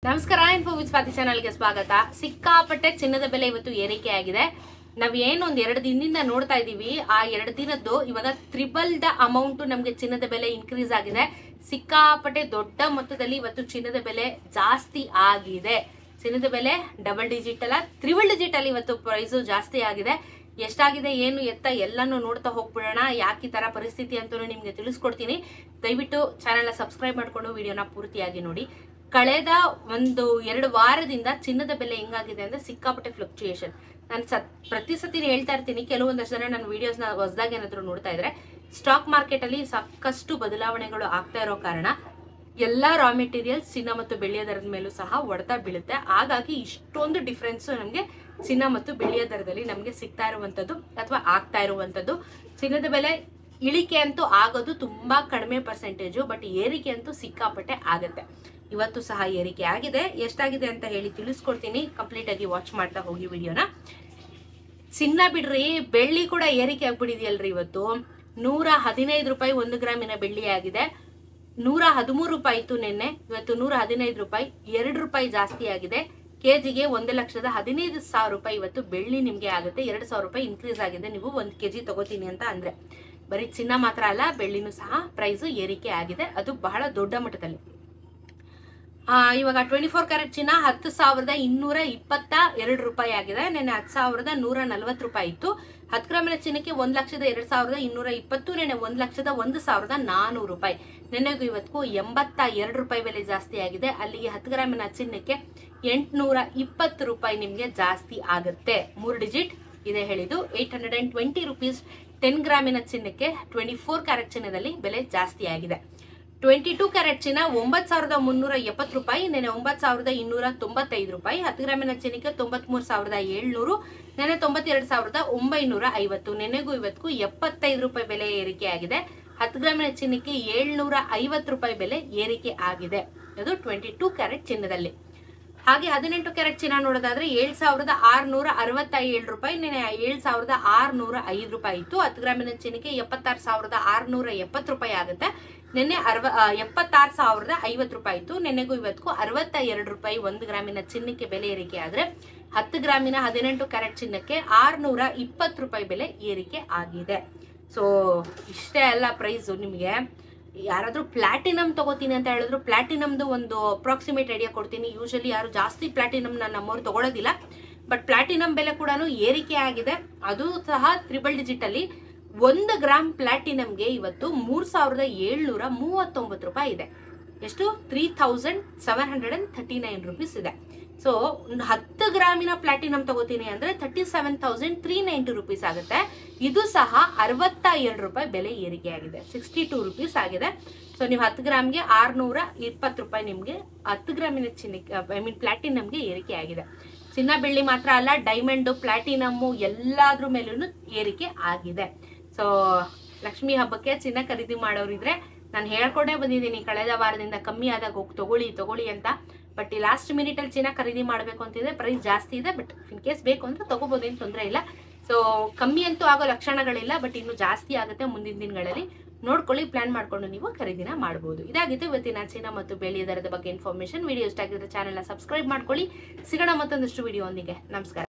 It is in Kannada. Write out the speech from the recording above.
ನಮಸ್ಕಾರ ಇನ್ಫೋ ವಿತ್ ಸ್ವಾತಿ ಚಾನಲ್ಗೆ ಸ್ವಾಗತ. ಸಿಕ್ಕಾಪಟ್ಟೆ ಚಿನ್ನದ ಬೆಲೆ ಇವತ್ತು ಏರಿಕೆ ಆಗಿದೆ. ನಾವ್ ಏನು ಒಂದ್ 2 ದಿನದಿಂದ ನೋಡ್ತಾ ಇದೀವಿ. ಆ 2 ದಿನದ್ದು ಇವಾಗ ತ್ರಿಬಲ್ ದ ಅಮೌಂಟ್ ನಮ್ಗೆ ಚಿನ್ನದ ಬೆಲೆ ಇನ್ಕ್ರೀಸ್ ಆಗಿದೆ. ಸಿಕ್ಕಾಪಟ್ಟೆ ದೊಡ್ಡ ಮೊತ್ತದಲ್ಲಿ ಇವತ್ತು ಚಿನ್ನದ ಬೆಲೆ ಜಾಸ್ತಿ ಆಗಿದೆ. ಚಿನ್ನದ ಬೆಲೆ ಡಬಲ್ ಡಿಜಿಟ್ ಅಲ್ಲ, ತ್ರಿಬಲ್ ಡಿಜಿಟ್ ಅಲ್ಲಿ ಇವತ್ತು ಪ್ರೈಸ್ ಜಾಸ್ತಿ ಆಗಿದೆ. ಎಷ್ಟಾಗಿದೆ ಏನು ಎತ್ತ ಎಲ್ಲಾನು ನೋಡ್ತಾ ಹೋಗ್ಬಿಡೋಣ. ಯಾಕೆ ಈ ತರ ಪರಿಸ್ಥಿತಿ ಅಂತ ನಿಮ್ಗೆ ತಿಳಿಸ್ಕೊಡ್ತೀನಿ. ದಯವಿಟ್ಟು ಚಾನೆಲ್ ಸಬ್ಸ್ಕ್ರೈಬ್ ಮಾಡ್ಕೊಂಡು ವಿಡಿಯೋನ ಪೂರ್ತಿಯಾಗಿ ನೋಡಿ. ಕಳೆದ 1-2 ವಾರದಿಂದ ಚಿನ್ನದ ಬೆಲೆ ಹೆಂಗಾಗಿದೆ ಅಂದ್ರೆ ಸಿಕ್ಕಾಪಟ್ಟೆ ಫ್ಲಕ್ಚುಯೇಷನ್. ನಾನು ಪ್ರತಿ ಸತಿ ಹೇಳ್ತಾ ಇರ್ತೀನಿ, ಕೆಲವೊಂದಷ್ಟು ಜನ ನನ್ನ ವಿಡಿಯೋಸ್ನ ಹೊಸದಾಗಿ ಏನಾದ್ರು ನೋಡ್ತಾ ಇದ್ರೆ, ಸ್ಟಾಕ್ ಮಾರ್ಕೆಟ್ ಅಲ್ಲಿ ಸಾಕಷ್ಟು ಬದಲಾವಣೆಗಳು ಆಗ್ತಾ ಇರೋ ಕಾರಣ ಎಲ್ಲಾ ರಾ ಮೆಟೀರಿಯಲ್ಸ್ ಚಿನ್ನ ಮತ್ತು ಬೆಳ್ಳಿಯ ದರದ ಮೇಲೂ ಸಹ ಹೊಡೆತ ಬೀಳುತ್ತೆ. ಹಾಗಾಗಿ ಇಷ್ಟೊಂದು ಡಿಫ್ರೆನ್ಸ್ ನಮ್ಗೆ ಚಿನ್ನ ಮತ್ತು ಬೆಳ್ಳಿಯ ದರದಲ್ಲಿ ನಮ್ಗೆ ಸಿಗ್ತಾ ಇರುವಂತದ್ದು ಅಥವಾ ಆಗ್ತಾ ಇರುವಂತದ್ದು. ಚಿನ್ನದ ಬೆಲೆ ಇಳಿಕೆ ಅಂತೂ ಆಗೋದು ತುಂಬಾ ಕಡಿಮೆ ಪರ್ಸೆಂಟೇಜು, ಬಟ್ ಏರಿಕೆ ಅಂತೂ ಸಿಕ್ಕಾಪಟ್ಟೆ ಆಗತ್ತೆ. ಇವತ್ತು ಸಹ ಏರಿಕೆ ಆಗಿದೆ. ಎಷ್ಟಾಗಿದೆ ಅಂತ ಹೇಳಿ ತಿಳಿಸ್ಕೊಡ್ತೀನಿ. ಕಂಪ್ಲೀಟ್ ಆಗಿ ವಾಚ್ ಮಾಡ್ತಾ ಹೋಗಿ ವಿಡಿಯೋನ. ಚಿನ್ನ ಬಿಡ್ರಿ, ಬೆಳ್ಳಿ ಕೂಡ ಏರಿಕೆ ಆಗ್ಬಿಡಿದೆಯಲ್ರಿ. ಇವತ್ತು 115 ರೂಪಾಯಿ 1 ಗ್ರಾಮಿನ ಬೆಳ್ಳಿ ಆಗಿದೆ. 113 ರೂಪಾಯಿ ಇತ್ತು ನಿನ್ನೆ, ಇವತ್ತು 115 ರೂಪಾಯಿ, 2 ರೂಪಾಯಿ ಜಾಸ್ತಿ ಆಗಿದೆ. ಕೆಜಿಗೆ 1,15,000 ರೂಪಾಯಿ ಇವತ್ತು ಬೆಳ್ಳಿ ನಿಮ್ಗೆ ಆಗುತ್ತೆ. 2,000 ರೂಪಾಯಿ ಇನ್ಕ್ರೀಸ್ ಆಗಿದೆ ನೀವು 1 ಕೆಜಿ ತಗೋತೀನಿ ಅಂತ ಅಂದ್ರೆ. ಬರೀ ಚಿನ್ನ ಮಾತ್ರ ಅಲ್ಲ, ಬೆಳ್ಳಿನೂ ಸಹ ಪ್ರೈಸ್ ಏರಿಕೆ ಆಗಿದೆ, ಅದು ಬಹಳ ದೊಡ್ಡ ಮಟ್ಟದಲ್ಲಿ. ಇವಾಗ 24 ಕ್ಯಾರೆಟ್ ಚಿನ್ನ 10,222 ರೂಪಾಯಿ ಆಗಿದೆ. ನೆನ್ನೆ 10,140 ರೂಪಾಯಿ ಇತ್ತು. 10 ಗ್ರಾಮಿನ ಚಿನ್ನಕ್ಕೆ 1,02,220, ನೆನ್ನೆ 1,01,400 ರೂಪಾಯಿ. ನೆನ್ನೆಗೂ ಇವತ್ತು 82 ರೂಪಾಯಿ ಬೆಲೆ ಜಾಸ್ತಿ ಆಗಿದೆ. ಅಲ್ಲಿಗೆ 10 ಗ್ರಾಮಿನ ಚಿನ್ನಕ್ಕೆ 820 ರೂಪಾಯಿ ನಿಮ್ಗೆ ಜಾಸ್ತಿ ಆಗುತ್ತೆ. 3 ಡಿಜಿಟ್ ಇದೆ ಹೇಳಿದ್ದು. 820 ರುಪೀಸ್ 10 ಗ್ರಾಮಿನ ಚಿನ್ನಕ್ಕೆ 24 ಕ್ಯಾರೆಟ್ ಚಿನ್ನದಲ್ಲಿ ಬೆಲೆ ಜಾಸ್ತಿ ಆಗಿದೆ. 22 ಕ್ಯಾರೆಟ್ ಚಿನ್ನ 9,370 ರೂಪಾಯಿ, ನೆನೆ 9,295 ರೂಪಾಯಿ. 10 ಗ್ರಾಮಿನ ಚಿನ್ನಕ್ಕೆ 93,700, ನೆನೆ 92,950. ನೆನೆಗೂ ಇವತ್ತು 75 ರೂಪಾಯಿ ಬೆಲೆ ಏರಿಕೆ ಆಗಿದೆ. 10 ಗ್ರಾಮಿನ ಚಿನ್ನಕ್ಕೆ 750 ರೂಪಾಯಿ ಬೆಲೆ ಏರಿಕೆ ಆಗಿದೆ. ಅದು 22 ಕ್ಯಾರೆಟ್ ಚಿನ್ನದಲ್ಲಿ. ಹಾಗೆ 18 ಕ್ಯಾರೆಟ್ ಚಿನ್ನ ನೋಡೋದಾದ್ರೆ 7,667 ರೂಪಾಯಿ, ನೆನೆ 7,605 ರೂಪಾಯಿ ಇತ್ತು. 10 ಗ್ರಾಮಿನ ಚಿನ್ನಕ್ಕೆ 76,670 ರೂಪಾಯಿ ಆಗುತ್ತೆ. ನಿನ್ನೆ 76,050 ರೂಪಾಯಿ ಇತ್ತು. ನೆನ್ನೆಗೂ ಇವತ್ತು 62 ರೂಪಾಯಿ 1 ಗ್ರಾಮಿನ ಚಿನ್ನಕ್ಕೆ ಬೆಲೆ ಏರಿಕೆ ಆದ್ರೆ 10 ಗ್ರಾಮಿನ 18 ಕ್ಯಾರೆಟ್ ಚಿನ್ನಕ್ಕೆ 620 ರೂಪಾಯಿ ಬೆಲೆ ಏರಿಕೆ ಆಗಿದೆ. ಸೊ ಇಷ್ಟೇ ಅಲ್ಲ ಪ್ರೈಸ್. ನಿಮಗೆ ಯಾರಾದ್ರೂ ಪ್ಲಾಟಿನಮ್ ತಗೋತೀನಿ ಅಂತ ಹೇಳಿದ್ರು, ಪ್ಲಾಟಿನಮ್ದು ಒಂದು ಅಪ್ರಾಕ್ಸಿಮೇಟ್ ಐಡಿಯಾ ಕೊಡ್ತೀನಿ. ಯೂಶಲಿ ಯಾರು ಜಾಸ್ತಿ ಪ್ಲಾಟಿನಮ್ ನಮ್ಮವ್ರು ತಗೊಳ್ಳೋದಿಲ್ಲ, ಬಟ್ ಪ್ಲಾಟಿನಮ್ ಬೆಲೆ ಕೂಡ ಏರಿಕೆ ಆಗಿದೆ, ಅದು ಸಹ ತ್ರಿಬಲ್ ಡಿಜಿಟ್ ಅಲ್ಲಿ. 1 ಗ್ರಾಮ್ ಪ್ಲಾಟಿನಮ್ಗೆ ಇವತ್ತು 3,739 ರೂಪಾಯಿ ಇದೆ. ಎಷ್ಟು? 3,739 ರುಪೀಸ್ ಇದೆ. ಸೊ 10 ಗ್ರಾಮಿನ ಪ್ಲಾಟಿನಮ್ ತಗೋತೀನಿ ಅಂದ್ರೆ 37,390 ರುಪೀಸ್ ಆಗುತ್ತೆ. ಇದು ಸಹ 62 ರೂಪಾಯಿ ಬೆಲೆ ಏರಿಕೆ ಆಗಿದೆ. 62 ರುಪೀಸ್ ಆಗಿದೆ. ಸೊ ನೀವು 10 ಗ್ರಾಮ್ಗೆ 620 ರೂಪಾಯಿ ನಿಮ್ಗೆ 10 ಗ್ರಾಮಿನ ಚಿನ್ನಕ್ಕೆ ಪ್ಲಾಟಿನಮ್ಗೆ ಏರಿಕೆ ಆಗಿದೆ. ಚಿನ್ನ ಬೆಳ್ಳಿ ಮಾತ್ರ ಅಲ್ಲ, ಡೈಮಂಡ್, ಪ್ಲಾಟಿನಮ್ ಎಲ್ಲಾದ್ರ ಮೇಲೂ ಏರಿಕೆ ಆಗಿದೆ. ಸೊ ಲಕ್ಷ್ಮಿ ಹಬ್ಬಕ್ಕೆ ಚಿನ್ನ ಖರೀದಿ ಮಾಡೋರಿದ್ರೆ ನಾನು ಹೇಳ್ಕೊಂಡೇ ಬಂದಿದ್ದೀನಿ ಕಳೆದ ವಾರದಿಂದ, ಕಮ್ಮಿ ಆದಾಗ ಹೋಗಿ ತಗೊಳ್ಳಿ ಅಂತ. ಬಟ್ ಈ ಲಾಸ್ಟ್ ಮಿನಿಟ್ ಅಲ್ಲಿ ಚಿನ್ನ ಖರೀದಿ ಮಾಡಬೇಕು ಅಂತಿದ್ರೆ ಪ್ರೈಸ್ ಜಾಸ್ತಿ ಇದೆ. ಬಟ್ ಇನ್ ಕೇಸ್ ಬೇಕು ಅಂತ ತಗೋಬಹುದು, ಏನು ತೊಂದರೆ ಇಲ್ಲ. ಸೊ ಕಮ್ಮಿ ಅಂತೂ ಆಗೋ ಲಕ್ಷಣಗಳಿಲ್ಲ, ಬಟ್ ಇನ್ನು ಜಾಸ್ತಿ ಆಗುತ್ತೆ ಮುಂದಿನ ದಿನಗಳಲ್ಲಿ. ನೋಡ್ಕೊಳ್ಳಿ, ಪ್ಲಾನ್ ಮಾಡ್ಕೊಂಡು ನೀವು ಖರೀದಿನ ಮಾಡಬಹುದು. ಇದಾಗಿತ್ತು ಇವತ್ತಿನ ಚಿನ್ನ ಮತ್ತು ಬೆಳ್ಳಿಯ ದರದ ಬಗ್ಗೆ ಇನ್ಫಾರ್ಮೇಶನ್. ವಿಡಿಯೋ ಇಷ್ಟ ಆಗಿದ್ರೆ ಚಾನೆಲ್ನ ಸಬ್ಸ್ಕ್ರೈಬ್ ಮಾಡ್ಕೊಳ್ಳಿ. ಸಿಗೋಣ ಮತ್ತೊಂದಷ್ಟು ವಿಡಿಯೋ ಒಂದಿಗೆ. ನಮಸ್ಕಾರ.